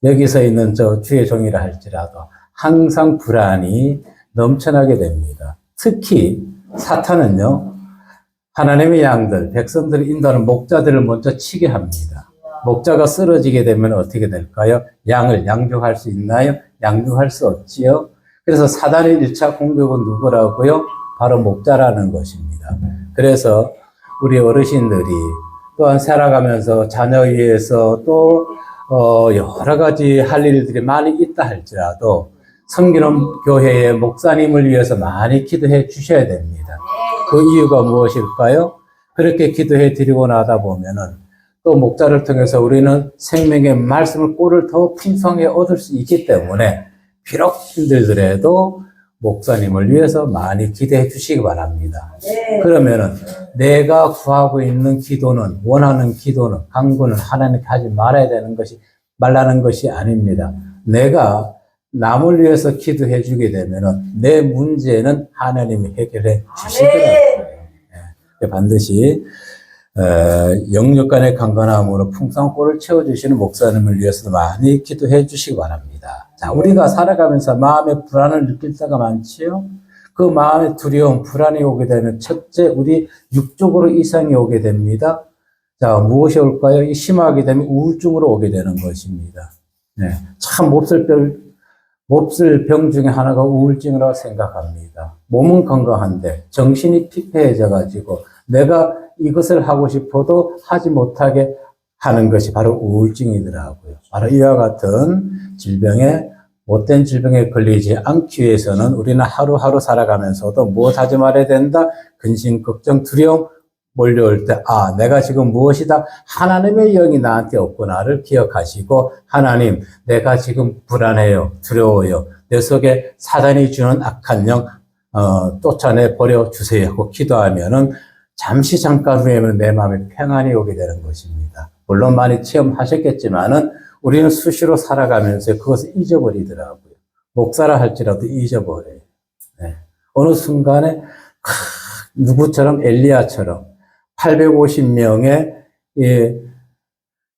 여기서 있는 저 주의 종이라 할지라도 항상 불안이 넘쳐나게 됩니다. 특히 사탄은요, 하나님의 양들, 백성들을 인도하는 목자들을 먼저 치게 합니다. 목자가 쓰러지게 되면 어떻게 될까요? 양을 양육할 수 있나요? 양육할 수 없지요. 그래서 사단의 1차 공격은 누구라고요? 바로 목자라는 것입니다. 그래서 우리 어르신들이 또한 살아가면서 자녀에 의해서 또 여러 가지 할 일들이 많이 있다 할지라도 성기는 교회의 목사님을 위해서 많이 기도해 주셔야 됩니다. 그 이유가 무엇일까요? 그렇게 기도해 드리고 나다 보면은 또 목자를 통해서 우리는 생명의 말씀을 꼴을 더 풍성하게 얻을 수 있기 때문에 비록 힘들더라도 목사님을 위해서 많이 기도해 주시기 바랍니다. 그러면은 내가 구하고 있는 기도는, 원하는 기도는, 간구는 하나님께 하지 말라는 것이 아닙니다. 내가 남을 위해서 기도해 주게 되면은 내 문제는 하나님이 해결해 주시더라고요. 반드시 영육간의 강건함으로 풍성한 꼴을 채워주시는 목사님을 위해서도 많이 기도해 주시기 바랍니다. 자, 우리가 살아가면서 마음의 불안을 느낄 때가 많지요. 그 마음의 두려움, 불안이 오게 되면 첫째, 우리 육적으로 이상이 오게 됩니다. 자, 무엇이 올까요? 심하게 되면 우울증으로 오게 되는 것입니다. 네, 참 몹쓸 병 중에 하나가 우울증이라고 생각합니다. 몸은 건강한데 정신이 피폐해져 가지고 내가 이것을 하고 싶어도 하지 못하게 하는 것이 바로 우울증이더라고요. 바로 이와 같은 못된 질병에 걸리지 않기 위해서는 우리는 하루하루 살아가면서도 무엇하지 말아야 된다? 근심, 걱정, 두려움 몰려올 때, 내가 지금 무엇이다? 하나님의 영이 나한테 없구나를 기억하시고, 하나님, 내가 지금 불안해요, 두려워요. 내 속에 사단이 주는 악한 영, 쫓아내 버려주세요 하고 기도하면은 잠시 잠깐 후에는 내 마음에 평안이 오게 되는 것입니다. 물론 많이 체험하셨겠지만은 우리는 수시로 살아가면서 그것을 잊어버리더라고요. 목사라 할지라도 잊어버려요. 네. 어느 순간에 누구처럼 엘리야처럼 850명의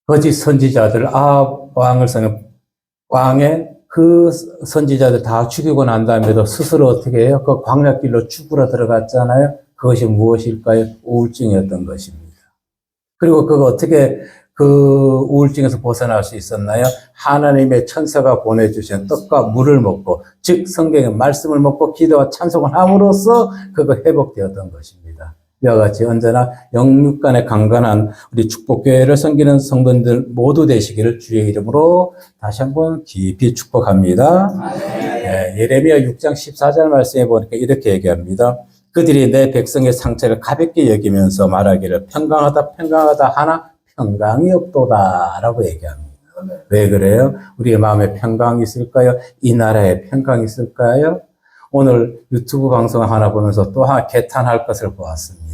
거짓 선지자들 왕의 그 선지자들 다 죽이고 난 다음에도 스스로 어떻게 해요? 그 광야길로 죽으러 들어갔잖아요. 그것이 무엇일까요? 우울증이었던 것입니다. 그리고 그거 어떻게 그 우울증에서 벗어날 수 있었나요? 하나님의 천사가 보내주신 떡과 물을 먹고, 즉 성경의 말씀을 먹고 기도와 찬송을 함으로써 그거 회복되었던 것입니다. 이와 같이 언제나 영육간에 강건한 우리 축복교회를 섬기는 성도들 모두 되시기를 주의 이름으로 다시 한번 깊이 축복합니다. 네, 예레미야 6장 14절 말씀에 보니까 이렇게 얘기합니다. 그들이 내 백성의 상처를 가볍게 여기면서 말하기를 평강하다 하나 평강이 없도다 라고 얘기합니다. 왜 그래요? 우리의 마음에 평강이 있을까요? 이 나라에 평강이 있을까요? 오늘 유튜브 방송을 하나 보면서 또 하나 개탄할 것을 보았습니다.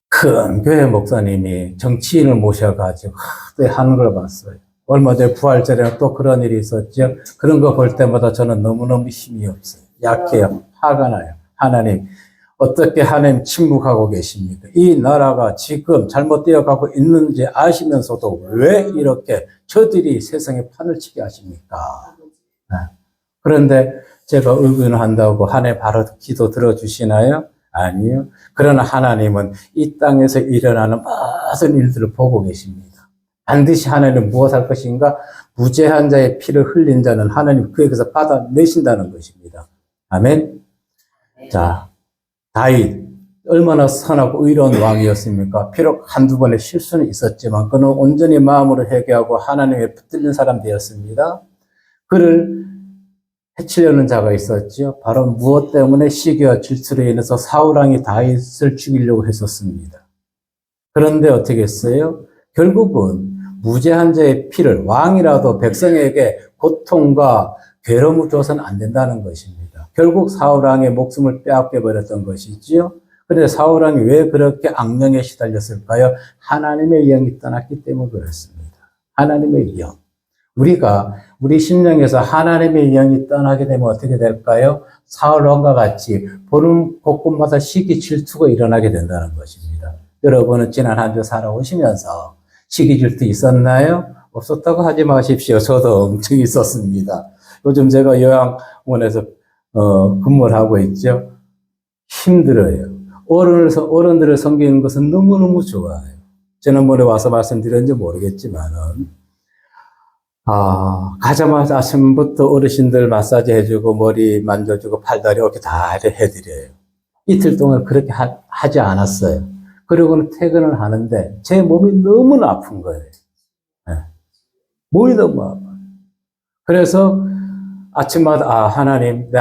큰 교회 목사님이 정치인을 모셔가지고 하는 걸 봤어요. 얼마 전에 부활절에는 또 그런 일이 있었죠. 그런 거 볼 때마다 저는 너무너무 힘이 없어요. 약해요. 화가 나요. 하나님, 어떻게 하나님 침묵하고 계십니까? 이 나라가 지금 잘못되어 가고 있는지 아시면서도 왜 이렇게 저들이 세상에 판을 치게 하십니까? 그런데 제가 의논한다고 하나님 바로 기도 들어주시나요? 아니요. 그러나 하나님은 이 땅에서 일어나는 모든 일들을 보고 계십니다. 반드시 하나님은 무엇할 것인가? 무죄한 자의 피를 흘린 자는 하나님 그에게서 받아내신다는 것입니다. 아멘. 자, 다윗 얼마나 선하고 의로운 왕이었습니까? 비록 한두 번의 실수는 있었지만 그는 온전히 마음으로 회개하고 하나님에 붙들린 사람 되었습니다. 그를 해치려는 자가 있었죠. 바로 무엇 때문에 시기와 질투로 인해서 사울왕이 다윗을 죽이려고 했었습니다. 그런데 어떻게 했어요? 결국은 무죄한 자의 피를 왕이라도 백성에게 고통과 괴로움을 줘서는 안 된다는 것입니다. 결국 사울왕의 목숨을 빼앗겨 버렸던 것이지요. 그런데 사울왕이 왜 그렇게 악령에 시달렸을까요? 하나님의 영이 떠났기 때문에 그렇습니다. 하나님의 영. 우리 심령에서 하나님의 영이 떠나게 되면 어떻게 될까요? 사울왕과 같이 보는 곳곳마다 시기 질투가 일어나게 된다는 것입니다. 여러분은 지난 한 주 살아오시면서 시기 질투 있었나요? 없었다고 하지 마십시오. 저도 엄청 있었습니다. 요즘 제가 요양원에서 근무를 하고 있죠. 힘들어요. 어른들을 섬기는 것은 너무너무 좋아요. 지난번에 와서 말씀드렸는지 모르겠지만은, 가자마자 아침부터 어르신들 마사지 해주고, 머리 만져주고, 팔다리 이렇게 다 해드려요. 이틀 동안 그렇게 하지 않았어요. 그리고는 퇴근을 하는데, 제 몸이 너무나 아픈 거예요. 네. 몸이 너무 아파요. 그래서 아침마다, 하나님,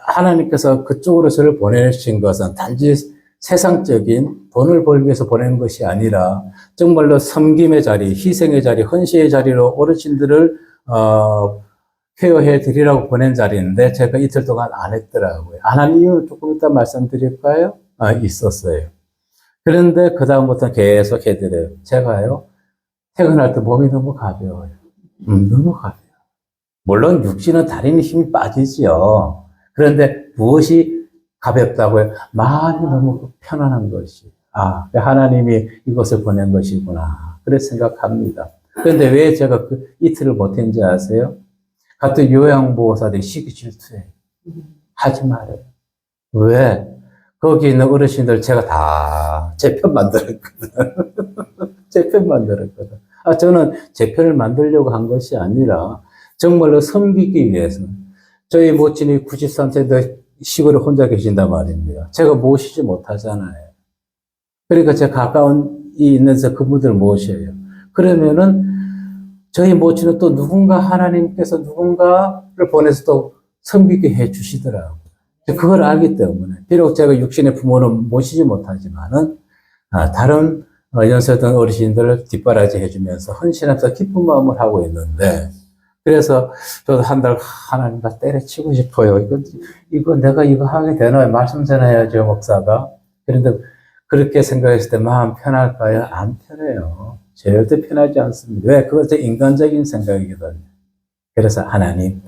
하나님께서 그쪽으로 저를 보내신 것은 단지 세상적인 돈을 벌기 위해서 보내는 것이 아니라 정말로 섬김의 자리, 희생의 자리, 헌신의 자리로 어르신들을 케어해 드리라고 보낸 자리인데 제가 이틀 동안 안 했더라고요. 안 한 이유는 조금 이따 말씀드릴까요? 있었어요. 그런데 그다음부터는 계속 해드려요. 제가요, 퇴근할 때 몸이 너무 가벼워요. 너무 가벼워요. 물론 육신은 다리는 힘이 빠지지요. 그런데 무엇이 가볍다고요? 마음이 너무 편안한 것이. 하나님이 이것을 보낸 것이구나. 그래 생각합니다. 그런데 왜 제가 그 이틀을 못했는지 아세요? 같은 요양보호사들이 시기 질투해요. 하지 말아요. 왜? 거기 있는 어르신들 제가 다 제 편 만들었거든. 제 편 만들었거든. 저는 제 편을 만들려고 한 것이 아니라 정말로 섬기기 위해서. 저희 모친이 93세인데 시골에 혼자 계신단 말입니다. 제가 모시지 못하잖아요. 그러니까 제가 가까운 이 있는 데서 그분들 모셔요. 그러면은 저희 모친은 또 하나님께서 누군가를 보내서 또 섬기게 해 주시더라고요. 그걸 알기 때문에. 비록 제가 육신의 부모는 모시지 못하지만은, 다른 연세든 어르신들을 뒷바라지 해주면서 헌신하면서 기쁜 마음을 하고 있는데, 그래서 저도 한 달 하나님과 때려치고 싶어요. 이거 내가 이거 하게 되나? 말씀 전해야죠, 목사가. 그런데 그렇게 생각했을 때 마음 편할까요? 안 편해요. 절대 편하지 않습니다. 왜? 그것은 인간적인 생각이거든요. 그래서 하나님,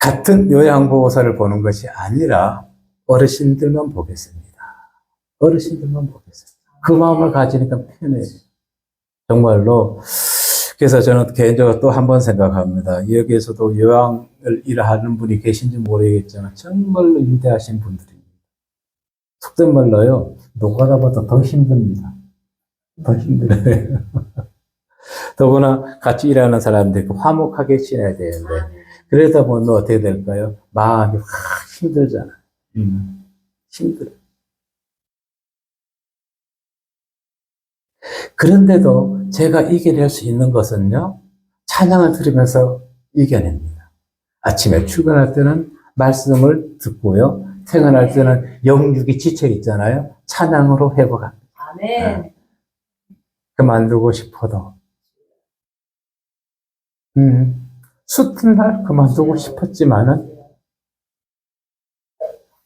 같은 요양보호사를 보는 것이 아니라 어르신들만 보겠습니다. 어르신들만 보겠습니다. 그 마음을 가지니까 편해요. 정말로. 그래서 저는 개인적으로 또 한 번 생각합니다. 여기에서도 요양을 일하는 분이 계신지 모르겠지만 정말로 위대하신 분들입니다. 속된 말로요, 노가다보다 더 힘듭니다. 더 힘들어요. 더구나 같이 일하는 사람들이 화목하게 지내야 되는데 그러다 보면 어떻게 될까요? 마음이 확 힘들잖아요. 힘들어요. 그런데도 제가 이겨낼 수 있는 것은요, 찬양을 들으면서 이겨냅니다. 아침에 출근할 때는 말씀을 듣고요, 퇴근할 때는 영육이 지쳐 있잖아요. 찬양으로 회복합니다. 아멘. 그만두고 싶어도. 숱한 날 그만두고 싶었지만은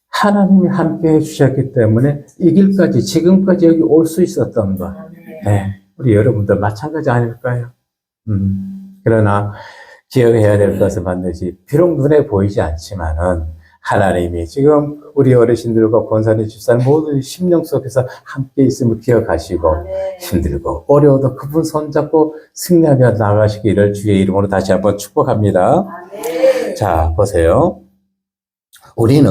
하나님이 함께 해주셨기 때문에 이 길까지, 지금까지 여기 올 수 있었던 것. 네, 우리 여러분들 마찬가지 아닐까요? 그러나 기억해야 될 것은 반드시 비록 눈에 보이지 않지만은 하나님이 지금 우리 어르신들과 권사님, 집사님 모두 심령 속에서 함께 있음을 기억하시고 힘들고 어려워도 그분 손잡고 승리하며 나가시기를 주의 이름으로 다시 한번 축복합니다. 자, 보세요. 우리는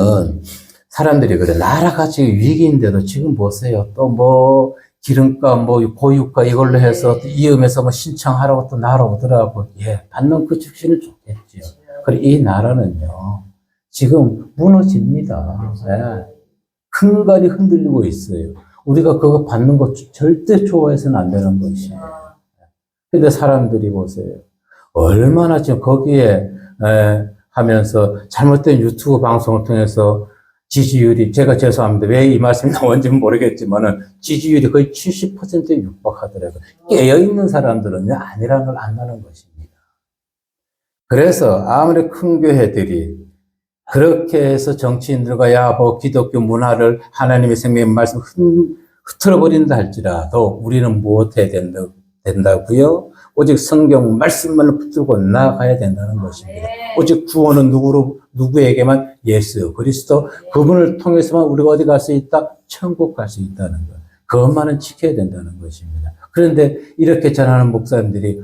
사람들이 그래, 나라가 지금 위기인데도 지금 보세요. 또 뭐 기름값, 뭐 고유가 이걸로 해서 이음에서 뭐 신청하라고 또 날아오더라고. 예, 받는 그 즉시는 좋겠죠. 그리고 이 나라는요, 지금 무너집니다. 예. 큰간이 흔들리고 있어요. 우리가 그거 받는 거 절대 좋아해서는 안 되는 것이에요. 근데 사람들이 보세요. 얼마나 지금 거기에 하면서 잘못된 유튜브 방송을 통해서 지지율이, 제가 죄송합니다. 왜 이 말씀이 나온지는 모르겠지만은 지지율이 거의 70%에 육박하더라고요. 깨어있는 사람들은요, 아니라는 걸 안다는 것입니다. 그래서 아무리 큰 교회들이 그렇게 해서 정치인들과 뭐 기독교 문화를 하나님의 생명의 말씀 흐트러버린다 할지라도 우리는 무엇해야 된다고요? 오직 성경 말씀만을 붙들고 나아가야 된다는 것입니다. 오직 구원은 누구에게만? 예수 그리스도, 그분을 통해서만 우리가 어디 갈 수 있다? 천국 갈 수 있다는 것. 그것만은 지켜야 된다는 것입니다. 그런데 이렇게 전하는 목사님들이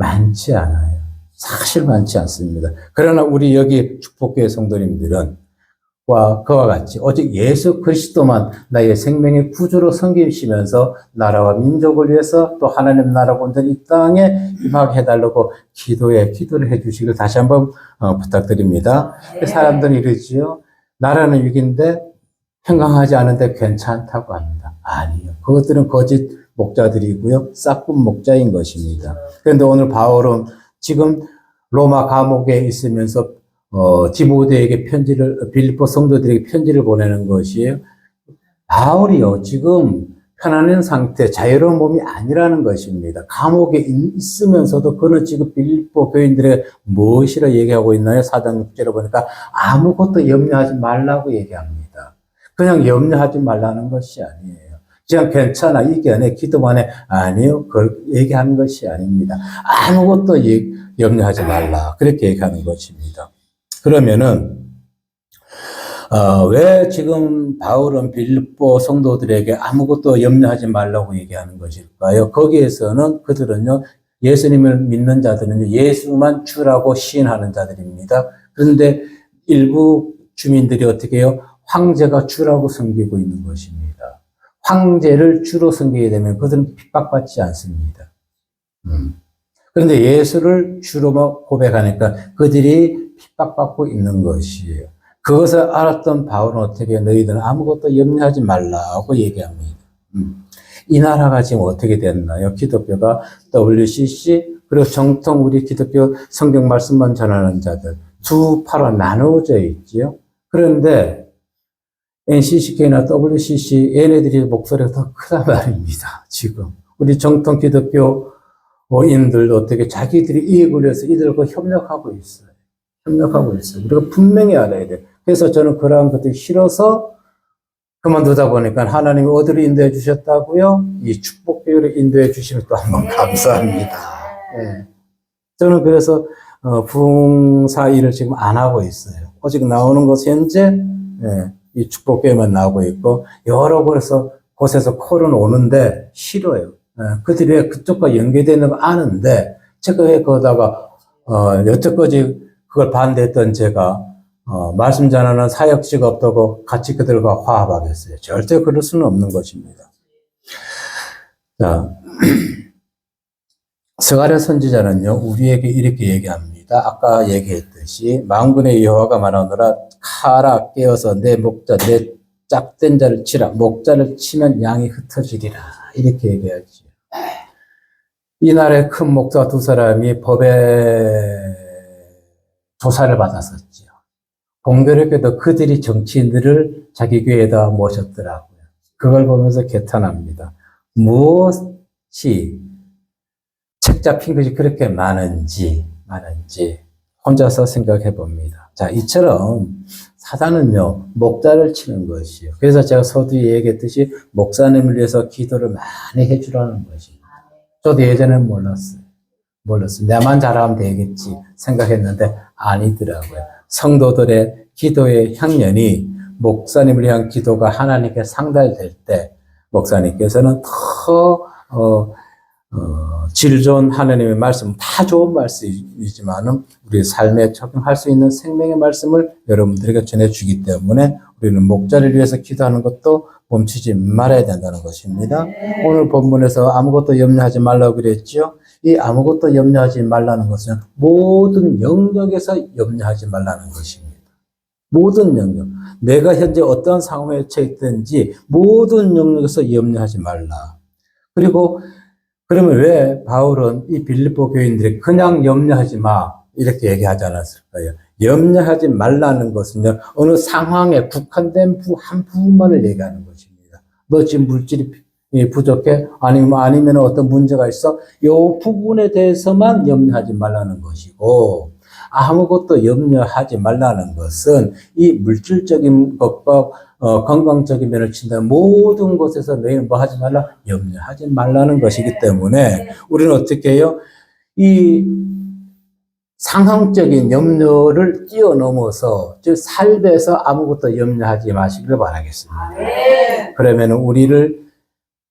많지 않아요. 사실 많지 않습니다. 그러나 우리 여기 축복교회 성도님들은 그와 같이 오직 예수 그리스도만 나의 생명의 구주로 섬기시면서 나라와 민족을 위해서 또 하나님 나라 온전히 이 땅에 임하게 해달라고 기도를 해주시길 다시 한번 부탁드립니다. 사람들은 이러지요. 나라는 위기인데 평강하지 않은데 괜찮다고 합니다. 아니요. 그것들은 거짓 목자들이고요. 싹군 목자인 것입니다. 그런데 오늘 바울은 지금 로마 감옥에 있으면서 디모데에게 빌립보 성도들에게 편지를 보내는 것이에요. 바울이요, 지금 편안한 상태, 자유로운 몸이 아니라는 것입니다. 감옥에 있으면서도 그는 지금 빌립보 교인들에게 무엇이라 얘기하고 있나요? 4장 6절에 보니까 아무것도 염려하지 말라고 얘기합니다. 그냥 염려하지 말라는 것이 아니에요. 그냥 괜찮아, 이게 안 해, 기도만 해. 아니요, 그걸 얘기하는 것이 아닙니다. 아무것도 염려하지 말라. 그렇게 얘기하는 것입니다. 그러면은, 왜 지금 바울은 빌립보 성도들에게 아무것도 염려하지 말라고 얘기하는 것일까요? 거기에서는 그들은요, 예수님을 믿는 자들은요, 예수만 주라고 시인하는 자들입니다. 그런데 일부 주민들이 어떻게 해요? 황제가 주라고 섬기고 있는 것입니다. 황제를 주로 섬기게 되면 그들은 핍박받지 않습니다. 그런데 예수를 주로 고백하니까 그들이 핍박받고 있는 것이에요. 그것을 알았던 바울은 어떻게 너희들은 아무것도 염려하지 말라고 얘기합니다. 이 나라가 지금 어떻게 됐나요? 기독교가 WCC 그리고 정통 우리 기독교 성경 말씀만 전하는 자들 두 파로 나누어져 있지요. 그런데 NCCK나 WCC 얘네들이 목소리가 더 크단 말입니다. 지금 우리 정통 기독교인들도 어떻게 자기들이 이익을 위해서 이들과 협력하고 있어요. 우리가 분명히 알아야 돼요. 그래서 저는 그러한 것들이 싫어서 그만두다 보니까 하나님이 어디로 인도해 주셨다고요? 이 축복교회로 인도해 주시면 또 한번 감사합니다. 네. 저는 그래서 부흥사 일을 지금 안 하고 있어요. 오직 나오는 것 현재 이 축복교회만 나오고 있고 여러 곳에서 콜은 오는데 싫어요. 그들이 왜 그쪽과 연계되는 거 아는데 제가 왜 거기다가 여태까지 그걸 반대했던 제가 말씀 전하는 사역지가 없다고 같이 그들과 화합하겠어요. 절대 그럴 수는 없는 것입니다. 자, 스가랴 선지자는요, 우리에게 이렇게 얘기합니다. 아까 얘기했듯이 만군의 여호와가 말하노라 카라 깨어서 내 짝된 자를 치라. 목자를 치면 양이 흩어지리라. 이렇게 얘기하지. 이날에 큰 목사 두 사람이 법에 조사를 받았었죠. 공교롭게도 그들이 정치인들을 자기 교회에다 모셨더라고요. 그걸 보면서 개탄합니다. 무엇이 책 잡힌 것이 그렇게 많은지 혼자서 생각해 봅니다. 자, 이처럼 사단은요, 목자를 치는 것이에요. 그래서 제가 서두에 얘기했듯이 목사님을 위해서 기도를 많이 해주라는 것입니다. 저도 예전에는 몰랐어요. 내만 잘하면 되겠지 생각했는데 아니더라고요. 성도들의 기도의 향연이 목사님을 위한 기도가 하나님께 상달될 때 목사님께서는 더 질 좋은 하나님의 말씀, 다 좋은 말씀이지만은 우리 삶에 적용할 수 있는 생명의 말씀을 여러분들에게 전해주기 때문에 우리는 목자를 위해서 기도하는 것도 멈추지 말아야 된다는 것입니다. 오늘 본문에서 아무것도 염려하지 말라고 그랬죠. 이 아무것도 염려하지 말라는 것은 모든 영역에서 염려하지 말라는 것입니다. 모든 영역. 내가 현재 어떤 상황에 처해 있든지 모든 영역에서 염려하지 말라. 그리고 그러면 왜 바울은 이 빌립보 교인들이 그냥 염려하지 마 이렇게 얘기하지 않았을까요? 염려하지 말라는 것은요, 어느 상황에 국한된 한 부분만을 얘기하는 것입니다. 너 지금 물질이 부족해? 아니면 어떤 문제가 있어? 이 부분에 대해서만 염려하지 말라는 것이고, 아무것도 염려하지 말라는 것은 이 물질적인 것과 건강적인 면을 친다면 모든 것에서 너희는 뭐 하지 말라? 염려하지 말라는 것이기 때문에 우리는 어떻게 해요? 이 상황적인 염려를 뛰어넘어서 즉 삶에서 아무것도 염려하지 마시기를 바라겠습니다. 그러면 우리를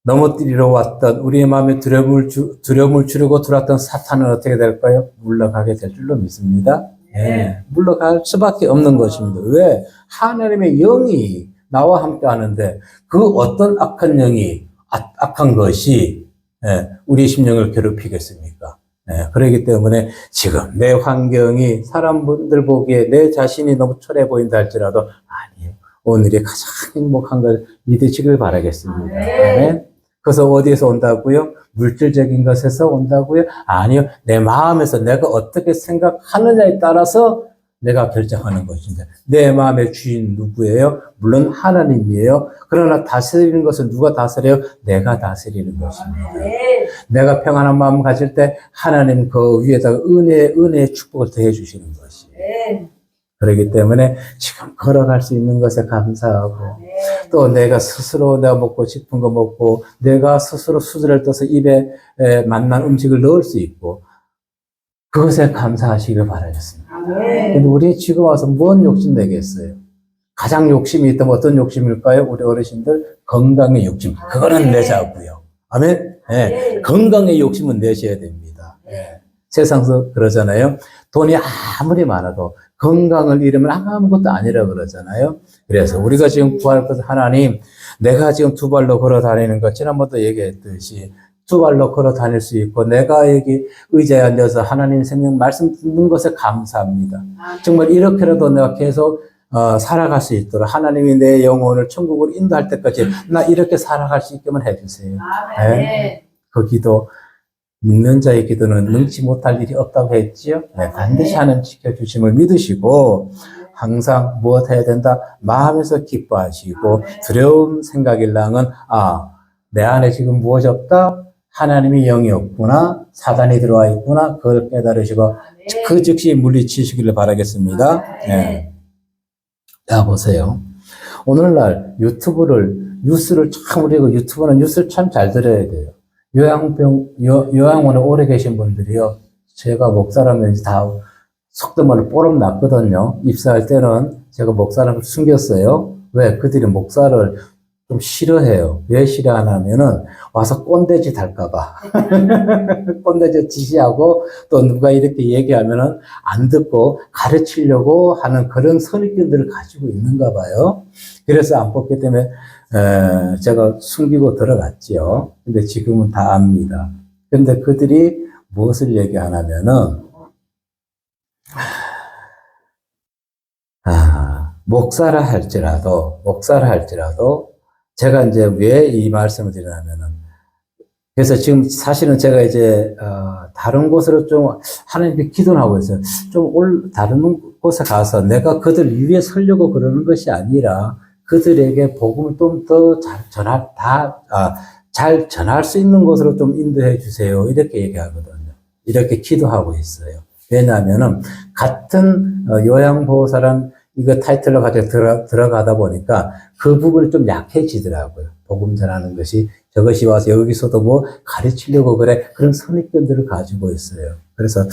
넘어뜨리러 왔던 우리의 마음에 두려움을 주려고 들어왔던 사탄은 어떻게 될까요? 물러가게 될 줄로 믿습니다. 네. 물러갈 수밖에 없는 것입니다. 왜? 하나님의 영이 나와 함께 하는데 그 어떤 악한 영이 악한 것이 우리 심령을 괴롭히겠습니까? 그렇기 때문에 지금 내 환경이 사람분들 보기에 내 자신이 너무 초라해 보인다 할지라도 아니에요. 오늘이 가장 행복한 걸 믿으시길 바라겠습니다. 아멘. 그래서 어디에서 온다고요? 물질적인 것에서 온다고요? 아니요. 내 마음에서 내가 어떻게 생각하느냐에 따라서 내가 결정하는 것입니다. 내 마음의 주인 누구예요? 물론 하나님이에요. 그러나 다스리는 것은 누가 다스려요? 내가 다스리는 것입니다. 내가 평안한 마음 가질 때 하나님 그 위에다가 은혜의 축복을 더해 주시는 것이에요. 그렇기 때문에 지금 걸어갈 수 있는 것에 감사하고 또 내가 스스로 내가 먹고 싶은 거 먹고 내가 스스로 수저를 떠서 입에 맛난 음식을 넣을 수 있고 그것에 감사하시길 바라겠습니다. 근데 우리 지금 와서 뭔 욕심 내겠어요? 가장 욕심이 있다면 어떤 욕심일까요? 우리 어르신들 건강의 욕심. 그거는 내자고요. 아멘. 네. 건강의 욕심은 내셔야 됩니다. 네. 세상에서 그러잖아요. 돈이 아무리 많아도 건강을 잃으면 아무것도 아니라 그러잖아요. 그래서 우리가 지금 구할 것은 하나님, 내가 지금 두 발로 걸어 다니는 것, 지난번도 얘기했듯이 두 발로 걸어 다닐 수 있고, 내가 여기 의자에 앉아서 하나님 생명 말씀 듣는 것에 감사합니다. 정말 이렇게라도 내가 계속 살아갈 수 있도록 하나님이 내 영혼을 천국으로 인도할 때까지 나 이렇게 살아갈 수 있게만 해주세요. 네? 그 기도, 믿는 자의 기도는 능치 못할 일이 없다고 했지요. 네, 반드시 하나님 지켜주심을 믿으시고 항상 무엇 해야 된다? 마음에서 기뻐하시고 두려움 생각일랑은 내 안에 지금 무엇이 없다? 하나님이 영이 없구나. 사단이 들어와 있구나. 그걸 깨달으시고 그 즉시 물리치시기를 바라겠습니다. 네. 자, 보세요. 오늘날 뉴스를 참 우리가 유튜브는 뉴스를 참 잘 들어야 돼요. 요양원에 오래 계신 분들이요. 제가 목사라면 다 속도만을 뽀록 났거든요. 입사할 때는 제가 목사라고 숨겼어요. 왜? 그들이 목사를 좀 싫어해요. 왜 싫어하냐면은 와서 꼰대짓 할까봐. 꼰대짓 지시하고 또 누가 이렇게 얘기하면은 안 듣고 가르치려고 하는 그런 선입견들을 가지고 있는가 봐요. 그래서 안 뽑기 때문에 제가 숨기고 들어갔지요. 근데 지금은 다 압니다. 근데 그들이 무엇을 얘기하냐면은 목사라 할지라도 제가 이제 왜 이 말씀을 드리냐면은 그래서 지금 사실은 제가 이제 다른 곳으로 좀 하나님께 기도를 하고 있어요. 좀 다른 곳에 가서 내가 그들 위에 서려고 그러는 것이 아니라 그들에게 복음을 좀 더 잘 전할 수 있는 곳으로 좀 인도해 주세요. 이렇게 얘기하거든요. 이렇게 기도하고 있어요. 왜냐하면은 같은 요양보호사란 이거 타이틀로 가지고 들어가다 보니까 그 부분이 좀 약해지더라고요. 복음 전하는 것이 저것이 와서 여기서도 뭐 가르치려고 그래. 그런 선입견들을 가지고 있어요. 그래서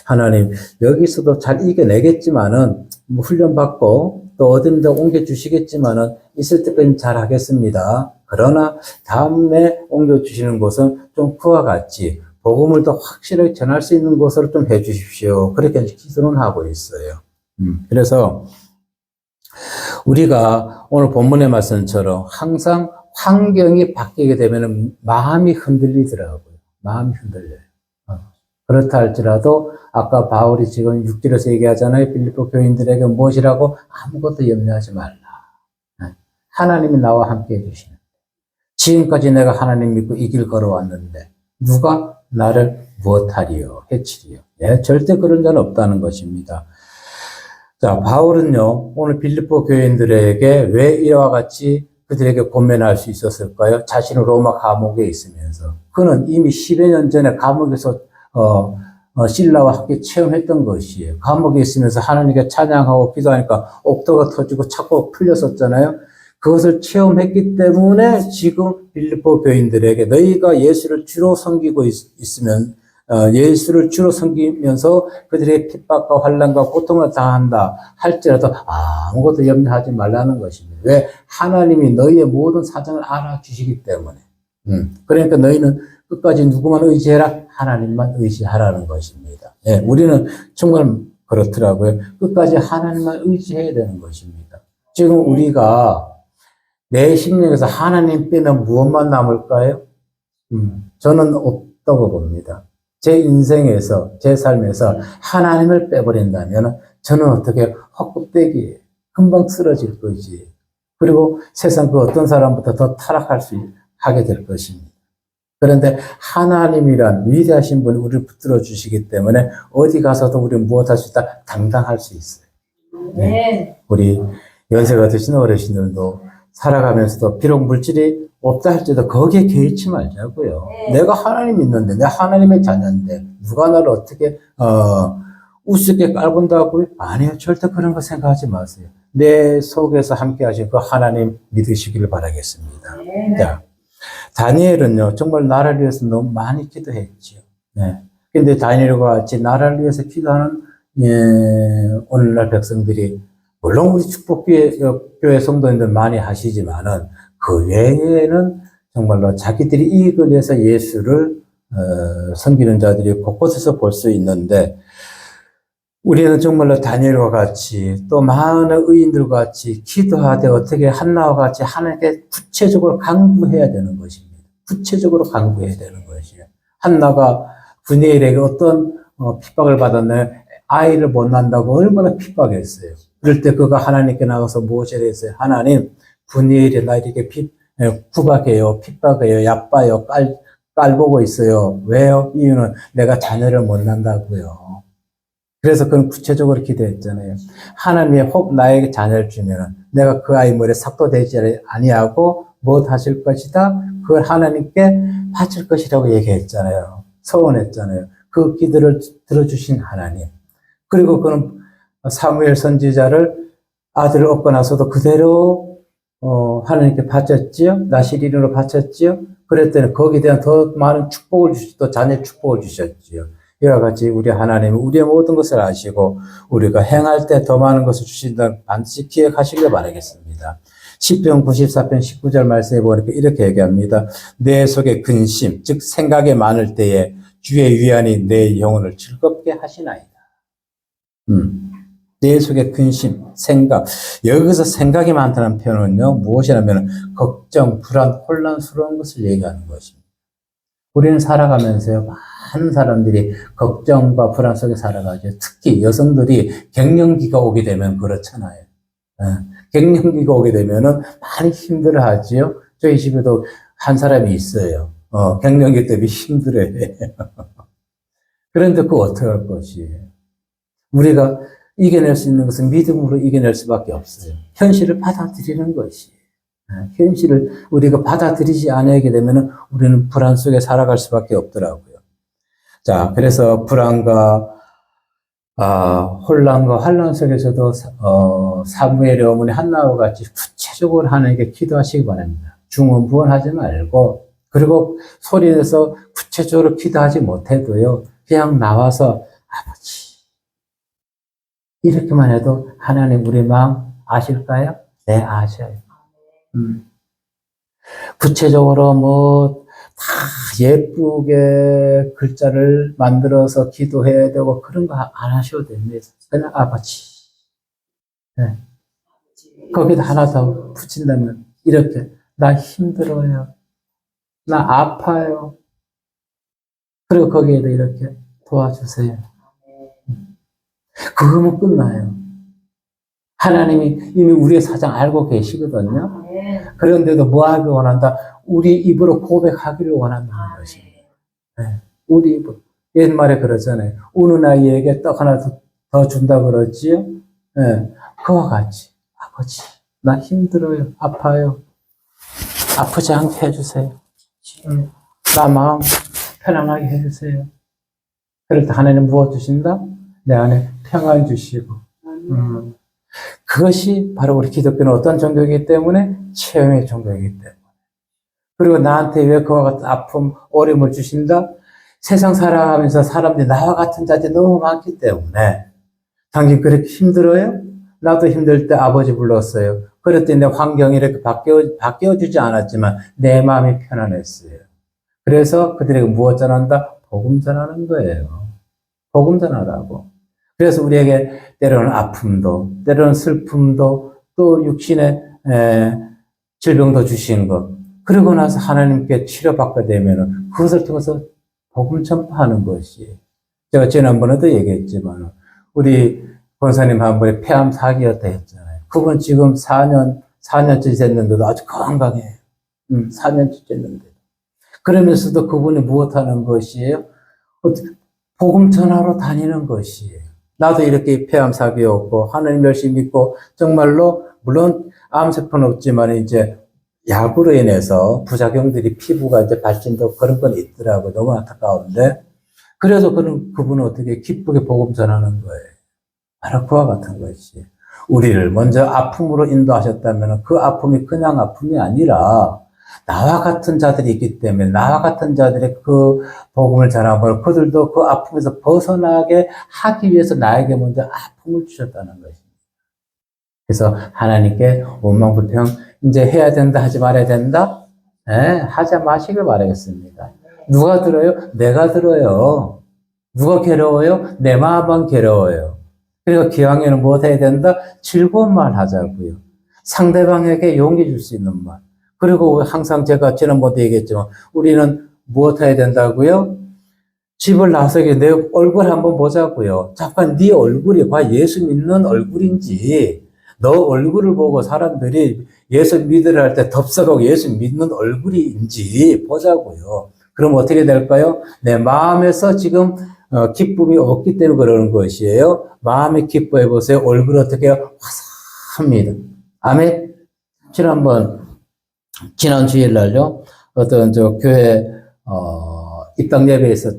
하나님 여기서도 잘 이겨내겠지만은 뭐 훈련받고 또 어딘가 옮겨주시겠지만은 있을 때까지 잘 하겠습니다. 그러나 다음에 옮겨주시는 곳은 좀 그와 같이 복음을 더 확실하게 전할 수 있는 곳으로 좀 해주십시오. 그렇게 기도는 하고 있어요. 그래서 우리가 오늘 본문의 말씀처럼 항상 환경이 바뀌게 되면 마음이 흔들리더라고요. 마음이 흔들려요. 그렇다 할지라도 아까 바울이 지금 6절에서 얘기하잖아요. 빌립보 교인들에게 무엇이라고? 아무것도 염려하지 말라. 하나님이 나와 함께 해주시는. 지금까지 내가 하나님 믿고 이 길 걸어왔는데 누가 나를 무엇하리요? 해치리요? 절대 그런 자는 없다는 것입니다. 자, 바울은요, 오늘 빌립보 교인들에게 왜 이와 같이 그들에게 권면할 수 있었을까요? 자신은 로마 감옥에 있으면서. 그는 이미 10여 년 전에 감옥에서, 신라와 함께 체험했던 것이에요. 감옥에 있으면서 하나님께 찬양하고 기도하니까 옥도가 터지고 자꾸 풀렸었잖아요. 그것을 체험했기 때문에 지금 빌립보 교인들에게 너희가 예수를 주로 섬기고 있으면 예수를 주로 섬기면서 그들의 핍박과 환난과 고통을 당한다 할지라도 아무것도 염려하지 말라는 것입니다. 왜? 하나님이 너희의 모든 사정을 알아주시기 때문에. 그러니까 너희는 끝까지 누구만 의지해라? 하나님만 의지하라는 것입니다. 예, 우리는 정말 그렇더라고요. 끝까지 하나님만 의지해야 되는 것입니다. 지금 우리가 내 심령에서 하나님 빼면 무엇만 남을까요? 저는 없다고 봅니다. 제 인생에서, 제 삶에서 하나님을 빼버린다면 저는 어떻게 헛껍데기에 금방 쓰러질 거지. 그리고 세상 그 어떤 사람보다 더 하게 될 것입니다. 그런데 하나님이란 위대하신 분이 우리를 붙들어 주시기 때문에 어디 가서도 우리는 무엇할 수 있다? 당당할 수 있어요. 네. 우리 연세가 드신 어르신들도 살아가면서도 비록 물질이 없다 할지라도 거기에 개의치 말자고요. 내가 하나님 있는데, 내가 하나님의 자녀인데 누가 나를 어떻게 우습게 깔본다고요? 아니요, 절대 그런 거 생각하지 마세요. 내 속에서 함께 하신 그 하나님 믿으시기를 바라겠습니다. 자, 다니엘은요, 정말 나라를 위해서 너무 많이 기도했지요. 네. 근데 다니엘과 같이 나라를 위해서 기도하는, 오늘날 백성들이, 물론 우리 축복교회 성도님들 많이 하시지만은, 그 외에는 정말로 자기들이 이익을 위해서 예수를, 섬기는 자들이 곳곳에서 볼 수 있는데, 우리는 정말로 다니엘과 같이 또 많은 의인들과 같이 기도하되 어떻게 한나와 같이 하나님께 구체적으로 강구해야 되는 것입니다. 구체적으로 강구해야 되는 것이에요. 한나가 브니엘에게 어떤 핍박을 받았나요? 아이를 못 낳는다고 얼마나 핍박했어요. 그럴 때 그가 하나님께 나가서 무엇을 했어요? 하나님, 브니엘이 나 이렇게 구박해요, 핍박해요, 얕봐요, 깔보고 있어요. 왜요? 이유는 내가 자녀를 못 낳는다고요. 그래서 그는 구체적으로 기도했잖아요. 하나님이 혹 나에게 자녀를 주면은 내가 그 아이 머리에 삭도 되지 아니하고 무엇 하실 것이다? 그걸 하나님께 바칠 것이라고 얘기했잖아요. 서원했잖아요. 그 기도를 들어주신 하나님. 그리고 그는 사무엘 선지자를 아들을 얻고 나서도 그대로 하나님께 바쳤지요. 나시린으로 바쳤지요. 그랬더니 거기에 대한 더 많은 축복을 또 자녀 축복을 주셨지요. 이와 같이 우리 하나님은 우리의 모든 것을 아시고 우리가 행할 때 더 많은 것을 주신다는 반드시 기억하시길 바라겠습니다. 시편 94편 19절 말씀에 보니까 이렇게 얘기합니다. 내 속에 근심, 즉 생각이 많을 때에 주의 위안이 내 영혼을 즐겁게 하시나이다. 내 속에 근심, 생각. 여기서 생각이 많다는 표현은요, 무엇이냐면 걱정, 불안, 혼란스러운 것을 얘기하는 것입니다. 우리는 살아가면서요, 많은 사람들이 걱정과 불안 속에 살아가죠. 특히 여성들이 갱년기가 오게 되면 그렇잖아요. 갱년기가 오게 되면은 많이 힘들어 하지요. 저희 집에도 한 사람이 있어요. 갱년기 때문에 힘들어해요. 그런데 그거 어떻게 할 것이에요? 우리가 이겨낼 수 있는 것은 믿음으로 이겨낼 수밖에 없어요. 현실을 받아들이는 것이에요. 현실을 우리가 받아들이지 않게 되면 우리는 불안 속에 살아갈 수밖에 없더라고요. 자, 그래서 불안과 혼란과 환란 속에서도 사무엘의 어머니 한나와 같이 구체적으로 하나님께 기도하시기 바랍니다. 중언부언하지 말고, 그리고 소리내서 구체적으로 기도하지 못해도요, 그냥 나와서 아버지 이렇게만 해도 하나님 우리 마음 아실까요? 네, 아셔요. 구체적으로 다 예쁘게 글자를 만들어서 기도해야 되고 그런 거 안 하셔도 됩니다. 그냥 아버지. 네. 거기다 하나 더 붙인다면 이렇게 나 힘들어요. 나 아파요. 그리고 거기에다 이렇게 도와주세요. 그거면 끝나요. 하나님이 이미 우리의 사정 알고 계시거든요. 그런데도 뭐 하길 원한다? 우리 입으로 고백하기를 원한다는 것입니다. 네. 우리 입으로. 옛말에 그러잖아요. 우는 아이에게 떡 하나 더 준다 그러지요? 네. 그와 같이. 아버지, 나 힘들어요. 아파요. 아프지 않게 해주세요. 나 마음 편안하게 해주세요. 그럴 때 하나님 무엇 주신다? 내 안에 평안 주시고. 그것이 바로 우리 기독교는 어떤 종교이기 때문에? 체험의 종교이기 때문에. 그리고 나한테 왜 그와 같은 아픔, 어려움을 주신다? 세상 살아가면서 사람들이 나와 같은 자들이 너무 많기 때문에. 당신 그렇게 힘들어요? 나도 힘들 때 아버지 불렀어요. 그랬더니 내 환경이 이렇게 바뀌어주지 않았지만 내 마음이 편안했어요. 그래서 그들에게 무엇 전한다? 복음 전하는 거예요. 복음 전하라고. 그래서 우리에게 때로는 아픔도, 때로는 슬픔도, 또 육신의 질병도 주신 것. 그러고 나서 하나님께 치료받게 되면은 그것을 통해서 복음 전파하는 것이. 제가 지난번에도 얘기했지만, 우리 권사님 한 번에 폐암 4기였다 했잖아요. 그분 지금 4년째 됐는데도 아주 건강해요. 4년째 됐는데. 그러면서도 그분이 무엇 하는 것이에요? 복음 전하러 다니는 것이에요. 나도 이렇게 폐암 4기였고, 하나님 열심히 믿고, 정말로, 물론 암세포는 없지만, 이제, 약으로 인해서 부작용들이 피부가 이제 발진도 그런 건 있더라고요. 너무 안타까운데. 그래서 그분은 어떻게 기쁘게 복음 전하는 거예요. 바로 그와 같은 것이. 우리를 먼저 아픔으로 인도하셨다면 그 아픔이 그냥 아픔이 아니라 나와 같은 자들이 있기 때문에 나와 같은 자들의 그 복음을 전하고 그들도 그 아픔에서 벗어나게 하기 위해서 나에게 먼저 아픔을 주셨다는 것입니다. 그래서 하나님께 원망불평 이제 해야 된다 하지 말아야 된다? 하지 마시길 바라겠습니다. 누가 들어요? 내가 들어요. 누가 괴로워요? 내 마음만 괴로워요. 그리고 기왕에는 무엇 해야 된다? 즐거운 말 하자고요. 상대방에게 용기 줄 수 있는 말. 그리고 항상 제가 지난번도 얘기했지만 우리는 무엇 해야 된다고요? 집을 나서게 내 얼굴 한번 보자고요. 잠깐 네 얼굴이 과연 예수 믿는 얼굴인지 너 얼굴을 보고 사람들이 예수 믿으려 할 때 덥석하고 예수 믿는 얼굴인지 보자고요. 그럼 어떻게 될까요? 내 마음에서 지금 기쁨이 없기 때문에 그러는 것이에요. 마음에 기뻐해 보세요. 얼굴 어떻게 해요? 화사합니다. 아멘. 지난 주일날요, 어떤 교회, 입당 예배에서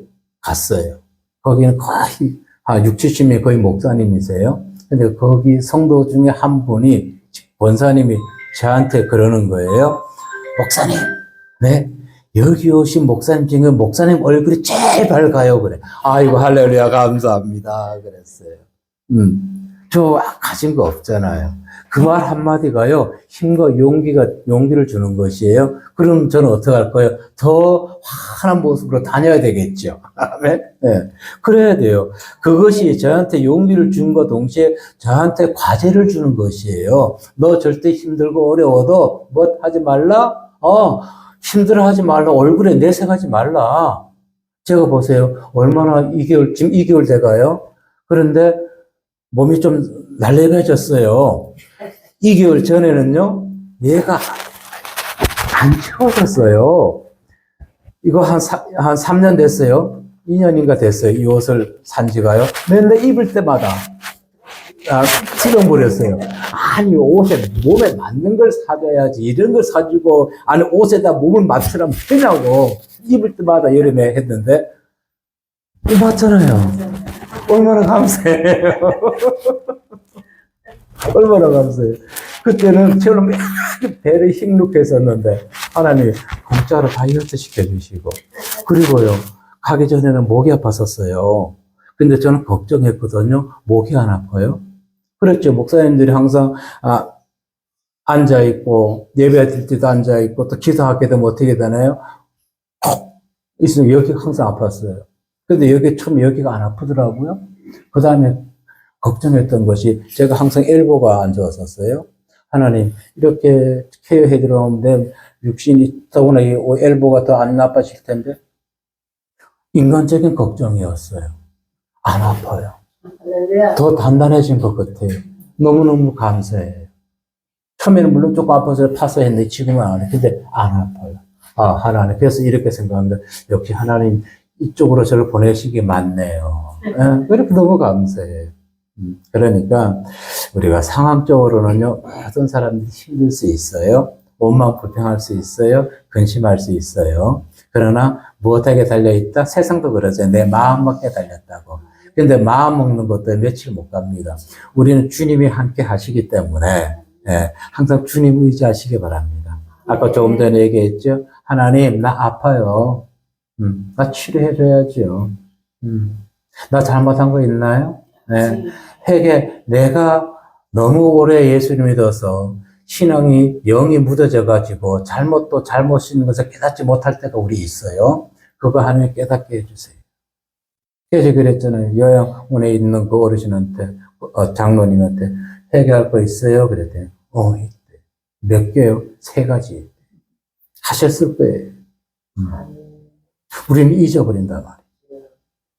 갔어요. 거기는 거의, 한 6, 70명이 거의 목사님이세요. 근데 거기 성도 중에 한 분이, 권사님이 저한테 그러는 거예요. 목사님, 네. 여기 오신 목사님 중에 목사님 얼굴이 제일 밝아요. 그래. 아이고, 할렐루야, 감사합니다. 그랬어요. 저 가진 거 없잖아요. 그 말 한마디가요, 힘과 용기를 주는 것이에요. 그럼 저는 어떻게 할 거예요? 더 환한 모습으로 다녀야 되겠죠. 네? 네. 그래야 돼요. 그것이 저한테 용기를 준 것 동시에 저한테 과제를 주는 것이에요. 너 절대 힘들고 어려워도 뭐 하지 말라? 힘들어하지 말라. 얼굴에 내색하지 말라. 제가 보세요. 얼마나 지금 2개월 돼가요. 그런데 몸이 좀 날렵해졌어요. 2개월 전에는요, 얘가 안 채워졌어요. 이거 한 3년 됐어요. 2년인가 됐어요. 이 옷을 산 지가요. 맨날 입을 때마다 찔러버렸어요. 아니, 몸에 맞는 걸 사줘야지. 이런 걸 사주고, 아니, 옷에다 몸을 맞추라면 되냐고. 입을 때마다 여름에 했는데, 맞잖아요. 얼마나 감사해요. 얼마나 감사해요. 그때는 저는 막 배를 눅눅했었는데, 하나님이 공짜로 다이어트 시켜주시고, 그리고요, 가기 전에는 목이 아팠었어요. 근데 저는 걱정했거든요. 목이 안 아파요? 그렇죠. 목사님들이 항상, 앉아있고, 예배 드릴 때도 앉아있고, 또 기도하게 되면 어떻게 되나요? 있으면 여기가 항상 아팠어요. 근데 여기가 안 아프더라고요. 그 다음에 걱정했던 것이 제가 항상 엘보가 안 좋았었어요. 하나님, 이렇게 케어해 들어오는데 육신이 더구나 이 엘보가 더 안 나빠질 텐데 인간적인 걱정이었어요. 안 아파요. 더 단단해진 것 같아요. 너무너무 감사해요. 처음에는 물론 조금 아파서 파서 했는데 지금은 안 해요. 근데 안 아파요. 하나님. 그래서 이렇게 생각합니다. 역시 하나님 이쪽으로 저를 보내시기 맞네요. 그렇게 너무 감사해요. 그러니까 우리가 상황적으로는요, 어떤 사람들이 힘들 수 있어요. 원망 불평할 수 있어요. 근심할 수 있어요. 그러나 무엇하게 달려있다? 세상도 그러죠. 내 마음 먹게 달렸다고. 근데 마음 먹는 것도 며칠 못 갑니다. 우리는 주님이 함께 하시기 때문에 항상 주님 의지하시기 바랍니다. 아까 조금 전에 얘기했죠. 하나님, 나 아파요. 나 치료해줘야죠. 나 잘못한 거 있나요? 네. 회개, 내가 너무 오래 예수를 믿어서 신앙이 영이 묻어져가지고 잘못 쓰는 것을 깨닫지 못할 때가 우리 있어요. 그거 하나님 깨닫게 해주세요. 그래서 그랬잖아요. 요양원에 있는 그 어르신한테, 장로님한테 해결할 거 있어요? 그랬더니, 있대. 몇 개요? 3가지. 하셨을 거예요. 우리는 잊어버린단 말이에요.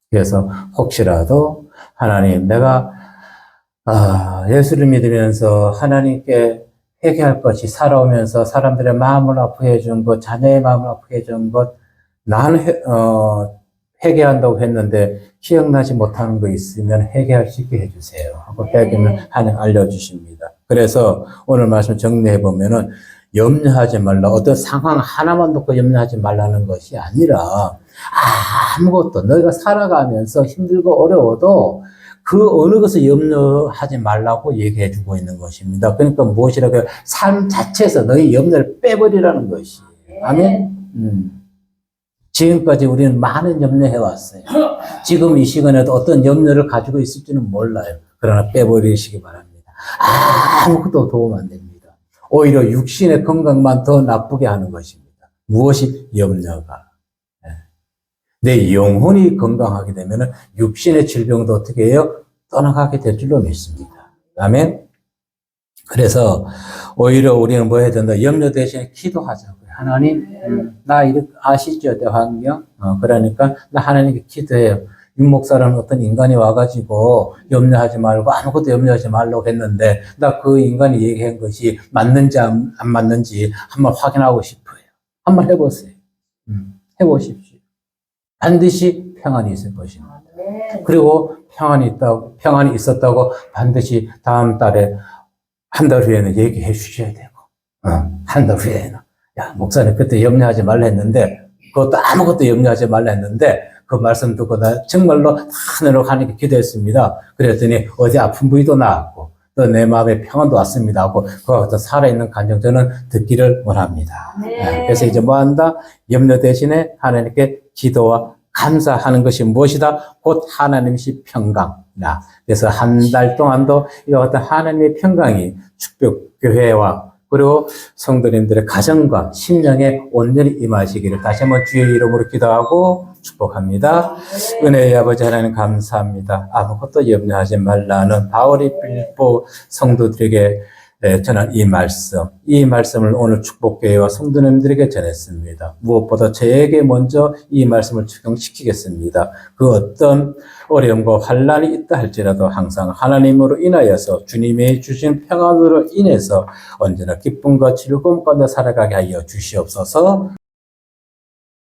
그래서 혹시라도 하나님, 내가 예수를 믿으면서 하나님께 회개할 것이 살아오면서 사람들의 마음을 아프게 해준 것, 자녀의 마음을 아프게 해준 것, 나는 회개한다고 했는데 기억나지 못하는 거 있으면 회개할 수 있게 해주세요 하고 회개는 하나님 알려주십니다. 그래서 오늘 말씀 정리해 보면은 염려하지 말라. 어떤 상황 하나만 놓고 염려하지 말라는 것이 아니라 아무것도 너희가 살아가면서 힘들고 어려워도 그 어느 것을 염려하지 말라고 얘기해 주고 있는 것입니다. 그러니까 무엇이라고요? 삶 자체에서 너희 염려를 빼버리라는 것이에요. 아멘? 지금까지 우리는 많은 염려해 왔어요. 지금 이 시간에도 어떤 염려를 가지고 있을지는 몰라요. 그러나 빼버리시기 바랍니다. 아무것도 도움 안 됩니다. 오히려 육신의 건강만 더 나쁘게 하는 것입니다. 무엇이? 염려가. 내 영혼이 건강하게 되면 육신의 질병도 어떻게 해요? 떠나가게 될 줄로 믿습니다. 아멘? 그래서 오히려 우리는 뭐 해야 된다? 염려 대신에 기도하자고요. 하나님, 나 이렇게 아시죠? 내 환경? 그러니까 나 하나님께 기도해요. 윤 목사라는 어떤 인간이 와가지고 염려하지 말고 아무것도 염려하지 말라고 했는데 나 그 인간이 얘기한 것이 맞는지 안 맞는지 한번 확인하고 싶어요. 한번 해보세요. 해보십시오. 반드시 평안이 있을 것입니다. 그리고 평안이 있었다고 반드시 다음 달에 한 달 후에는 얘기해 주셔야 되고, 한 달 후에는. 야, 목사님 그때 염려하지 말라 했는데, 그것도 아무것도 염려하지 말라 했는데, 그 말씀 듣고 나 정말로 하늘로 하나님께 기도했습니다. 그랬더니 어디 아픈 부위도 나았고, 또 내 마음에 평안도 왔습니다 하고, 그와 같은 살아있는 간증 저는 듣기를 원합니다. 네. 그래서 이제 뭐 한다? 염려 대신에 하나님께 기도와 감사하는 것이 무엇이다? 곧 하나님이시 평강이다. 그래서 한 달 동안도 이와 같은 하나님의 평강이 축복교회와 그리고 성도님들의 가정과 심령에 온전히 임하시기를 다시 한번 주의 이름으로 기도하고 축복합니다. 은혜의 아버지 하나님 감사합니다. 아무것도 염려하지 말라는 바울이 빌립보 성도들에게 전한 이 말씀을 오늘 축복교회와 성도님들에게 전했습니다. 무엇보다 저에게 먼저 이 말씀을 적용시키겠습니다. 그 어떤 어려움과 환난이 있다 할지라도 항상 하나님으로 인하여서 주님의 주신 평안으로 인해서 언제나 기쁨과 즐거움 가운데 살아가게 하여 주시옵소서.